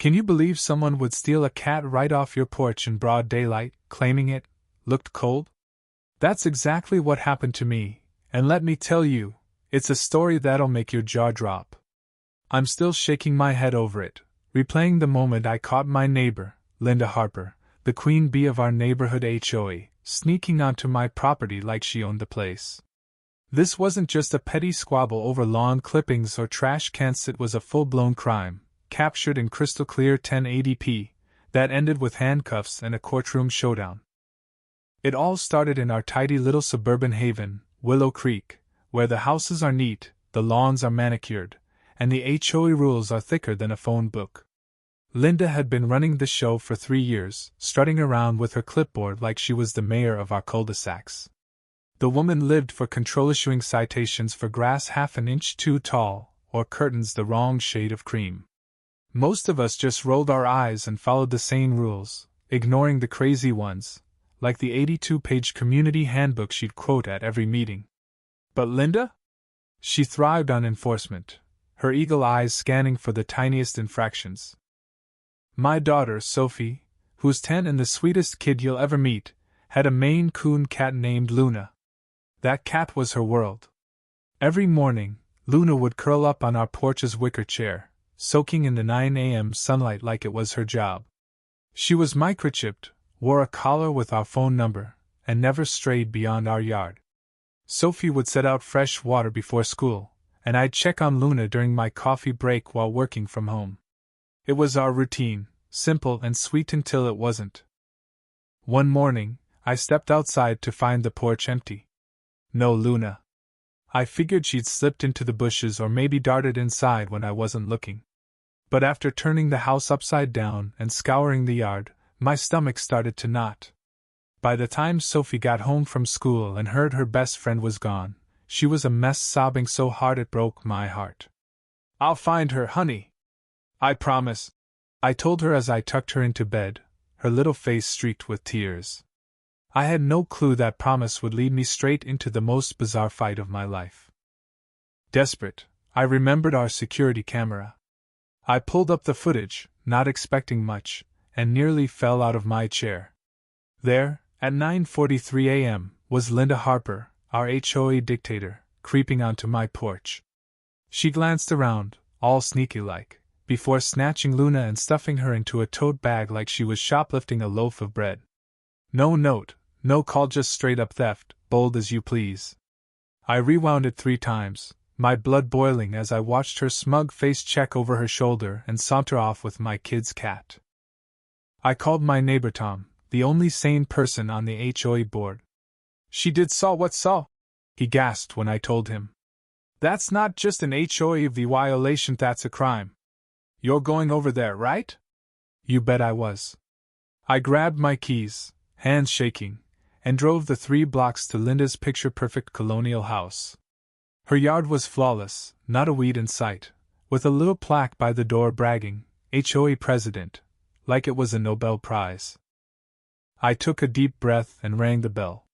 Can you believe someone would steal a cat right off your porch in broad daylight, claiming it looked cold? That's exactly what happened to me, and let me tell you, it's a story that'll make your jaw drop. I'm still shaking my head over it, replaying the moment I caught my neighbor, Linda Harper, the queen bee of our neighborhood HOA, sneaking onto my property like she owned the place. This wasn't just a petty squabble over lawn clippings or trash cans, it was a full-blown crime, captured in crystal-clear 1080p, that ended with handcuffs and a courtroom showdown. It all started in our tidy little suburban haven, Willow Creek, where the houses are neat, the lawns are manicured, and the HOA rules are thicker than a phone book. Linda had been running the show for 3 years, strutting around with her clipboard like she was the mayor of our cul-de-sacs. The woman lived for control, issuing citations for grass half an inch too tall, or curtains the wrong shade of cream. Most of us just rolled our eyes and followed the sane rules, ignoring the crazy ones, like the 82-page community handbook she'd quote at every meeting. But Linda? She thrived on enforcement, her eagle eyes scanning for the tiniest infractions. My daughter, Sophie, who's 10 and the sweetest kid you'll ever meet, had a Maine Coon cat named Luna. That cat was her world. Every morning, Luna would curl up on our porch's wicker chair, soaking in the 9 a.m. sunlight like it was her job. She was microchipped, wore a collar with our phone number, and never strayed beyond our yard. Sophie would set out fresh water before school, and I'd check on Luna during my coffee break while working from home. It was our routine, simple and sweet until it wasn't. One morning, I stepped outside to find the porch empty. No Luna. I figured she'd slipped into the bushes or maybe darted inside when I wasn't looking. But after turning the house upside down and scouring the yard, my stomach started to knot. By the time Sophie got home from school and heard her best friend was gone, she was a mess, sobbing so hard it broke my heart. "I'll find her, honey. I promise," I told her as I tucked her into bed, her little face streaked with tears. I had no clue that promise would lead me straight into the most bizarre fight of my life. Desperate, I remembered our security camera. I pulled up the footage, not expecting much, and nearly fell out of my chair. There, at 9:43 a.m., was Linda Harper, our HOA dictator, creeping onto my porch. She glanced around, all sneaky-like, before snatching Luna and stuffing her into a tote bag like she was shoplifting a loaf of bread. No note, no call, just straight-up theft, bold as you please. I rewound it 3 times, my blood boiling as I watched her smug face check over her shoulder and saunter off with my kid's cat. I called my neighbor Tom, the only sane person on the HOA board. "She did saw what saw?" he gasped when I told him. "That's not just an HOA violation, that's a crime. You're going over there, right?" You bet I was. I grabbed my keys, hands shaking, and drove the 3 blocks to Linda's picture-perfect colonial house. Her yard was flawless, not a weed in sight, with a little plaque by the door bragging, "HOA President," like it was a Nobel Prize. I took a deep breath and rang the bell.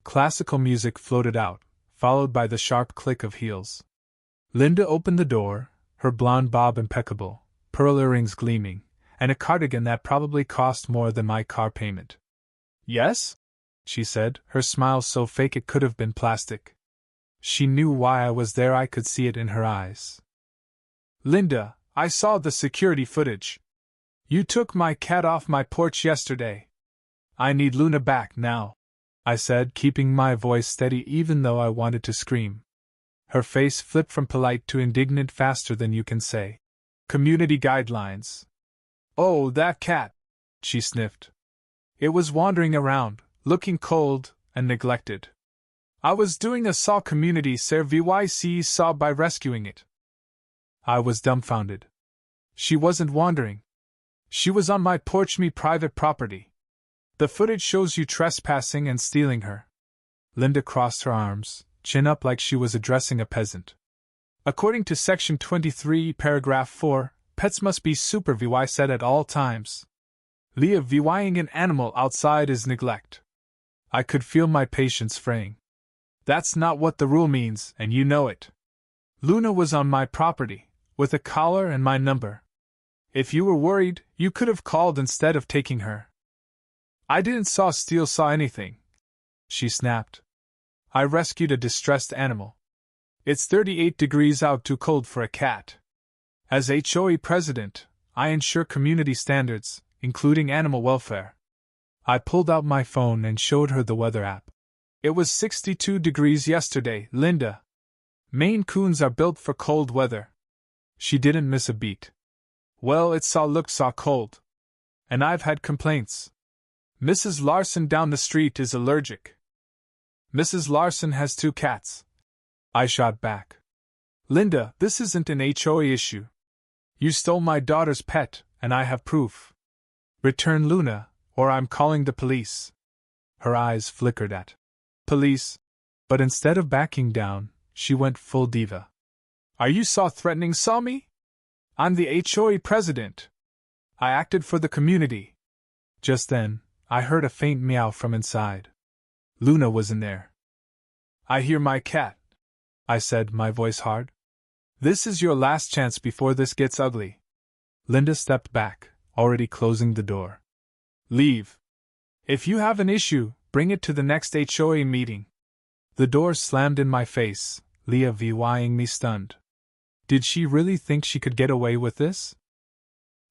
Classical music floated out, followed by the sharp click of heels. Linda opened the door, her blonde bob impeccable, pearl earrings gleaming, and a cardigan that probably cost more than my car payment. "Yes?" she said, her smile so fake it could have been plastic. She knew why I was there, I could see it in her eyes. "Linda, I saw the security footage. You took my cat off my porch yesterday. I need Luna back now," I said, keeping my voice steady even though I wanted to scream. Her face flipped from polite to indignant faster than you can say. "Community guidelines." "Oh, that cat," she sniffed. "It was wandering around, looking cold and neglected. I was doing a saw community service saw by rescuing it." I was dumbfounded. She wasn't wandering. She was on my porch, me private property. The footage shows you trespassing and stealing her. Linda crossed her arms, chin up like she was addressing a peasant. "According to Section 23, Paragraph 4, pets must be supervised at all times. Leaving an animal outside is neglect." I could feel my patience fraying. "That's not what the rule means, and you know it. Luna was on my property, with a collar and my number. If you were worried, you could have called instead of taking her. I didn't saw anything, she snapped. I rescued a distressed animal. It's 38 degrees out, too cold for a cat. As HOA president, I ensure community standards, including animal welfare. I pulled out my phone and showed her the weather app. It was 62 degrees yesterday, Linda. Maine Coons are built for cold weather. She didn't miss a beat. Well, it looked cold. And I've had complaints. Mrs. Larson down the street is allergic. Mrs. Larson has 2 cats. I shot back. Linda, this isn't an HOA issue. You stole my daughter's pet, and I have proof. Return Luna, or I'm calling the police. Her eyes flickered at police, but instead of backing down, she went full diva. Are you threatening me? I'm the HOA president. I acted for the community. Just then, I heard a faint meow from inside. Luna was in there. I hear my cat, I said, my voice hard. This is your last chance before this gets ugly. Linda stepped back, already closing the door. Leave. If you have an issue, bring it to the next HOA meeting. The door slammed in my face, Leah VYing me stunned. Did she really think she could get away with this?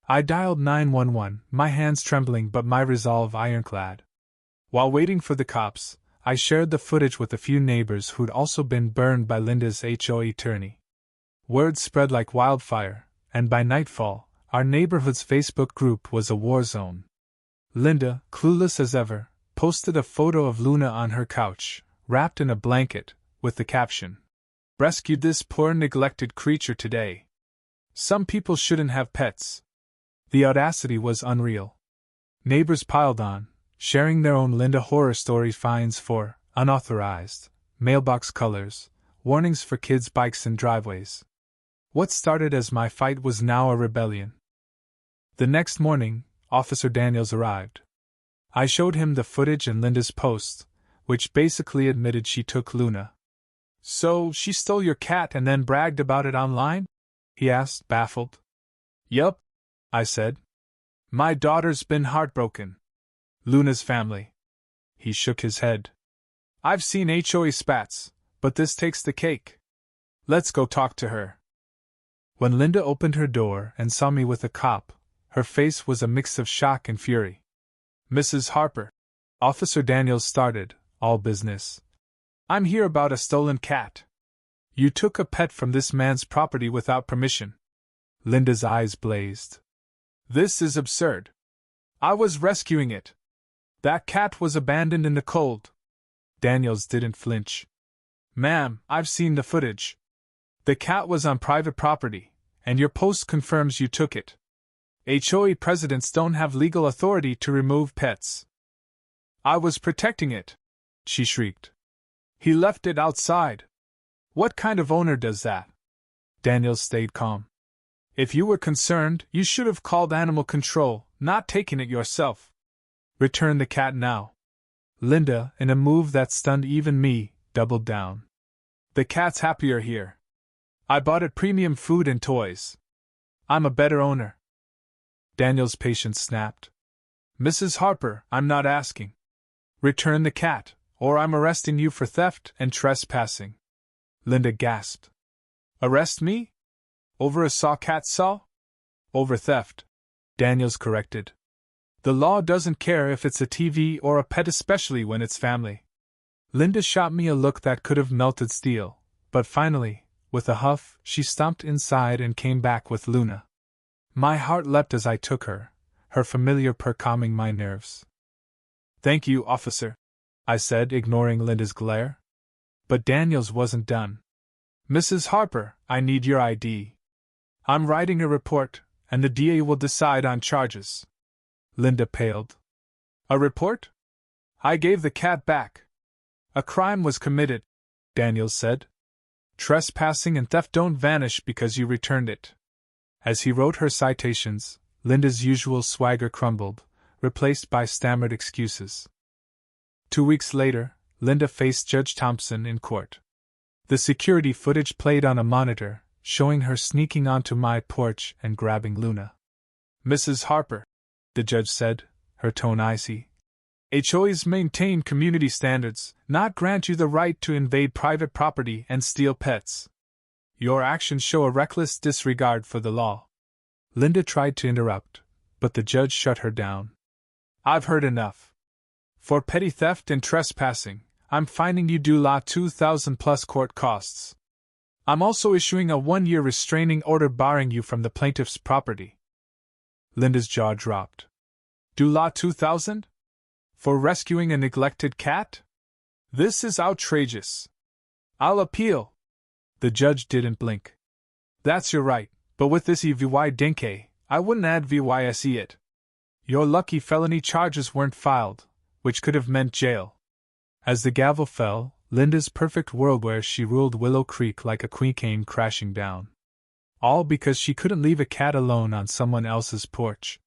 I dialed 911, my hands trembling but my resolve ironclad. While waiting for the cops, I shared the footage with a few neighbors who'd also been burned by Linda's HOA attorney. Word spread like wildfire, and by nightfall, our neighborhood's Facebook group was a war zone. Linda, clueless as ever, posted a photo of Luna on her couch, wrapped in a blanket, with the caption, "Rescued this poor neglected creature today. Some people shouldn't have pets." The audacity was unreal. Neighbors piled on, sharing their own Linda horror story finds for unauthorized mailbox colors, warnings for kids' bikes in driveways. What started as my fight was now a rebellion. The next morning, Officer Daniels arrived. I showed him the footage and Linda's post, which basically admitted she took Luna. So, she stole your cat and then bragged about it online? He asked, baffled. Yup, I said. My daughter's been heartbroken. Luna's family. He shook his head. I've seen HOA spats, but this takes the cake. Let's go talk to her. When Linda opened her door and saw me with a cop, her face was a mix of shock and fury. Mrs. Harper, Officer Daniels started, all business. I'm here about a stolen cat. You took a pet from this man's property without permission. Linda's eyes blazed. This is absurd. I was rescuing it. That cat was abandoned in the cold. Daniels didn't flinch. Ma'am, I've seen the footage. The cat was on private property, and your post confirms you took it. HOA presidents don't have legal authority to remove pets. I was protecting it, she shrieked. He left it outside. What kind of owner does that? Daniels stayed calm. If you were concerned, you should have called animal control, not taken it yourself. Return the cat now. Linda, in a move that stunned even me, doubled down. The cat's happier here. I bought it premium food and toys. I'm a better owner. Daniel's patience snapped. Mrs. Harper, I'm not asking. Return the cat, or I'm arresting you for theft and trespassing. Linda gasped. Arrest me? Over a cat saw? Over theft, Daniels corrected. The law doesn't care if it's a TV or a pet, especially when it's family. Linda shot me a look that could have melted steel, but finally, with a huff, she stomped inside and came back with Luna. My heart leapt as I took her, her familiar purr calming my nerves. Thank you, officer, I said, ignoring Linda's glare. But Daniels wasn't done. Mrs. Harper, I need your ID. I'm writing a report, and the DA will decide on charges. Linda paled. A report? I gave the cat back. A crime was committed, Daniels said. Trespassing and theft don't vanish because you returned it. As he wrote her citations, Linda's usual swagger crumbled, replaced by stammered excuses. 2 weeks later, Linda faced Judge Thompson in court. The security footage played on a monitor, showing her sneaking onto my porch and grabbing Luna. Mrs. Harper, the judge said, her tone icy. HOAs maintain community standards, not grant you the right to invade private property and steal pets. Your actions show a reckless disregard for the law. Linda tried to interrupt, but the judge shut her down. I've heard enough. For petty theft and trespassing, I'm fining you due la $2,000 plus court costs. I'm also issuing a 1-year restraining order barring you from the plaintiff's property. Linda's jaw dropped. Due la $2,000? For rescuing a neglected cat? This is outrageous. I'll appeal. The judge didn't blink. That's your right, but with this EVY dinke, I wouldn't add VYSE it. Your lucky felony charges weren't filed, which could have meant jail. As the gavel fell, Linda's perfect world where she ruled Willow Creek like a queen came crashing down. All because she couldn't leave a cat alone on someone else's porch.